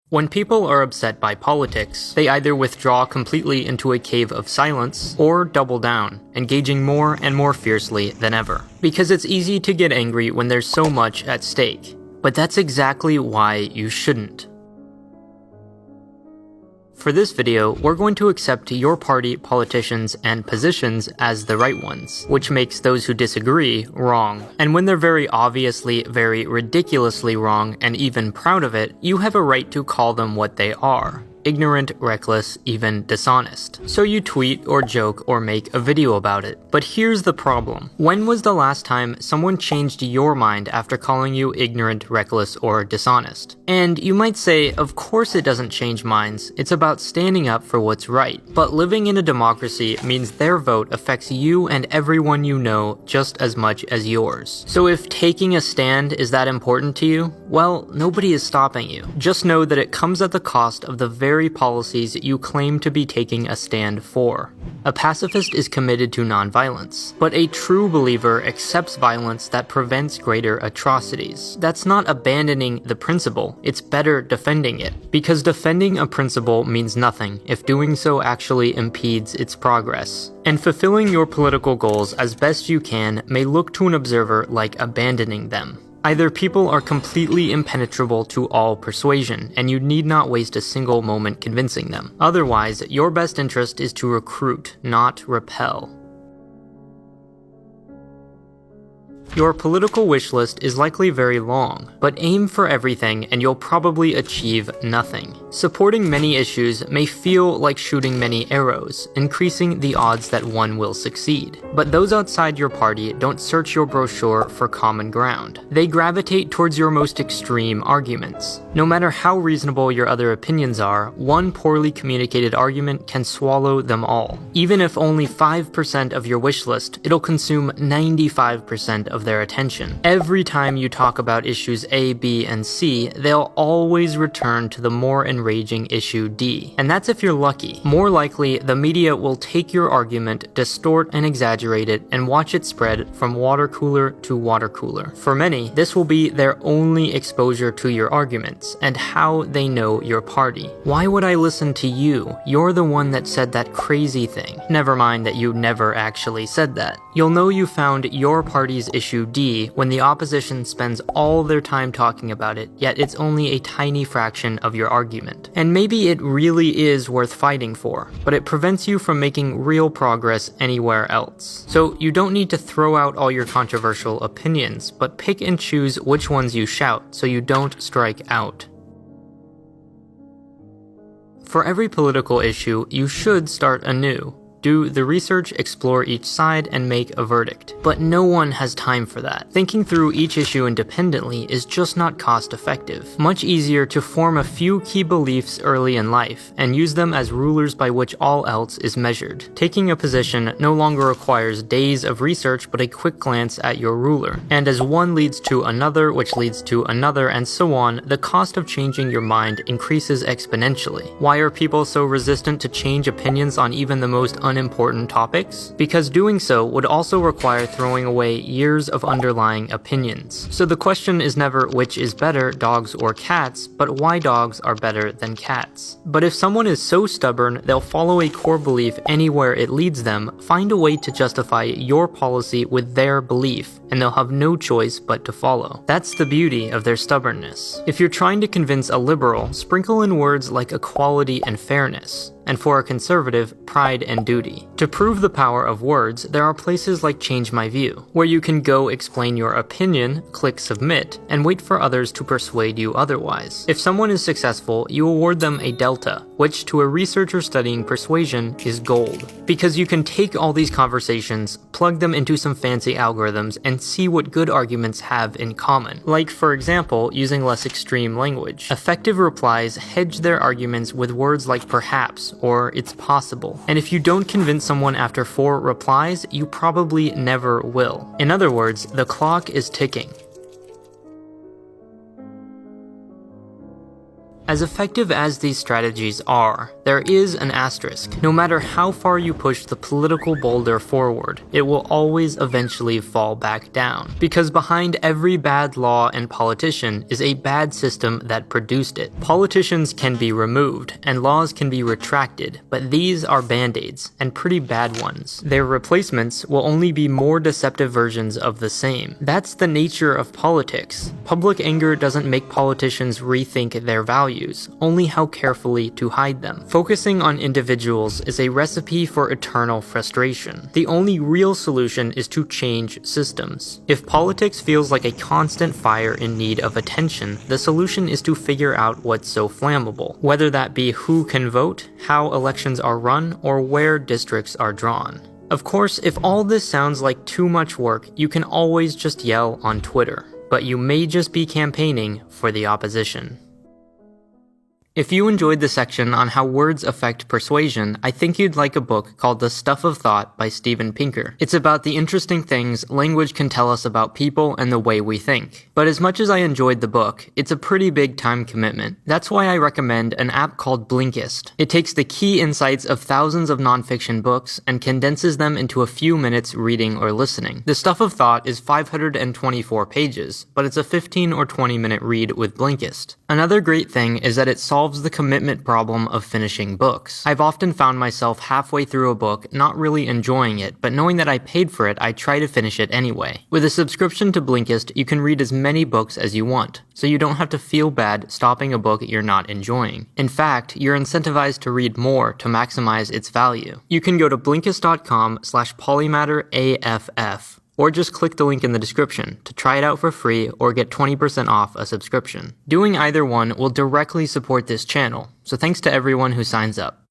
When people are upset by politics, they either withdraw completely into a cave of silence or double down, engaging more and more fiercely than ever. Because it's easy to get angry when there's so much at stake. But that's exactly why you shouldn't. For this video, we're going to accept your party, politicians, and positions as the right ones, which makes those who disagree wrong. And when they're very obviously, very ridiculously wrong, and even proud of it, you have a right to call them what they are. Ignorant, reckless, even dishonest. So you tweet or joke or make a video about it. But here's the problem. When was the last time someone changed your mind after calling you ignorant, reckless, or dishonest? And you might say, of course it doesn't change minds, it's about standing up for what's right. But living in a democracy means their vote affects you and everyone you know just as much as yours. So if taking a stand is that important to you, well, nobody is stopping you. Just know that it comes at the cost of the very policies you claim to be taking a stand for. A pacifist is committed to nonviolence, but a true believer accepts violence that prevents greater atrocities. That's not abandoning the principle, it's better defending it. Because defending a principle means nothing if doing so actually impedes its progress. And fulfilling your political goals as best you can may look to an observer like abandoning them. Either people are completely impenetrable to all persuasion, and you need not waste a single moment convincing them. Otherwise, your best interest is to recruit, not repel. Your political wish list is likely very long, but aim for everything and you'll probably achieve nothing. Supporting many issues may feel like shooting many arrows, increasing the odds that one will succeed. But those outside your party don't search your brochure for common ground. They gravitate towards your most extreme arguments. No matter how reasonable your other opinions are, one poorly communicated argument can swallow them all. Even if only 5% of your wish list, it'll consume 95% of their attention. Every time you talk about issues A, B, and C, they'll always return to the more enraging issue D. And that's if you're lucky. More likely, the media will take your argument, distort and exaggerate it, and watch it spread from water cooler to water cooler. For many, this will be their only exposure to your arguments, and how they know your party. Why would I listen to you? You're the one that said that crazy thing. Never mind that you never actually said that. You'll know you found your party's issue D when the opposition spends all their time talking about it, yet it's only a tiny fraction of your argument. And maybe it really is worth fighting for, but it prevents you from making real progress anywhere else. So you don't need to throw out all your controversial opinions, but pick and choose which ones you shout so you don't strike out. For every political issue, you should start anew. Do the research, explore each side, and make a verdict. But no one has time for that. Thinking through each issue independently is just not cost effective. Much easier to form a few key beliefs early in life, and use them as rulers by which all else is measured. Taking a position no longer requires days of research but a quick glance at your ruler. And as one leads to another, which leads to another, and so on, the cost of changing your mind increases exponentially. Why are people so resistant to change opinions on even the most unimportant topics? Because doing so would also require throwing away years of underlying opinions. So the question is never which is better, dogs or cats, but why dogs are better than cats. But if someone is so stubborn they'll follow a core belief anywhere it leads them, find a way to justify your policy with their belief, and they'll have no choice but to follow. That's the beauty of their stubbornness. If you're trying to convince a liberal, sprinkle in words like equality and fairness. And for a conservative, pride and duty. To prove the power of words, there are places like Change My View, where you can go explain your opinion, click submit, and wait for others to persuade you otherwise. If someone is successful, you award them a delta, which to a researcher studying persuasion is gold. Because you can take all these conversations, plug them into some fancy algorithms, and see what good arguments have in common. Like, for example, using less extreme language. Effective replies hedge their arguments with words like perhaps, or it's possible. And if you don't convince someone after 4 replies, you probably never will. In other words, the clock is ticking. As effective as these strategies are, there is an asterisk. No matter how far you push the political boulder forward, it will always eventually fall back down. Because behind every bad law and politician is a bad system that produced it. Politicians can be removed, and laws can be retracted, but these are band-aids, and pretty bad ones. Their replacements will only be more deceptive versions of the same. That's the nature of politics. Public anger doesn't make politicians rethink their values, only how carefully to hide them. Focusing on individuals is a recipe for eternal frustration. The only real solution is to change systems. If politics feels like a constant fire in need of attention, the solution is to figure out what's so flammable, whether that be who can vote, how elections are run, or where districts are drawn. Of course, if all this sounds like too much work, you can always just yell on Twitter, but you may just be campaigning for the opposition. If you enjoyed the section on how words affect persuasion, I think you'd like a book called The Stuff of Thought by Steven Pinker. It's about the interesting things language can tell us about people and the way we think. But as much as I enjoyed the book, it's a pretty big time commitment. That's why I recommend an app called Blinkist. It takes the key insights of thousands of nonfiction books and condenses them into a few minutes reading or listening. The Stuff of Thought is 524 pages, but it's a 15 or 20 minute read with Blinkist. Another great thing is that it solves the commitment problem of finishing books. I've often found myself halfway through a book not really enjoying it, but knowing that I paid for it, I try to finish it anyway. With a subscription to Blinkist, you can read as many books as you want, so you don't have to feel bad stopping a book you're not enjoying. In fact, you're incentivized to read more to maximize its value. You can go to Blinkist.com/polymatteraff, or just click the link in the description to try it out for free or get 20% off a subscription. Doing either one will directly support this channel, so thanks to everyone who signs up.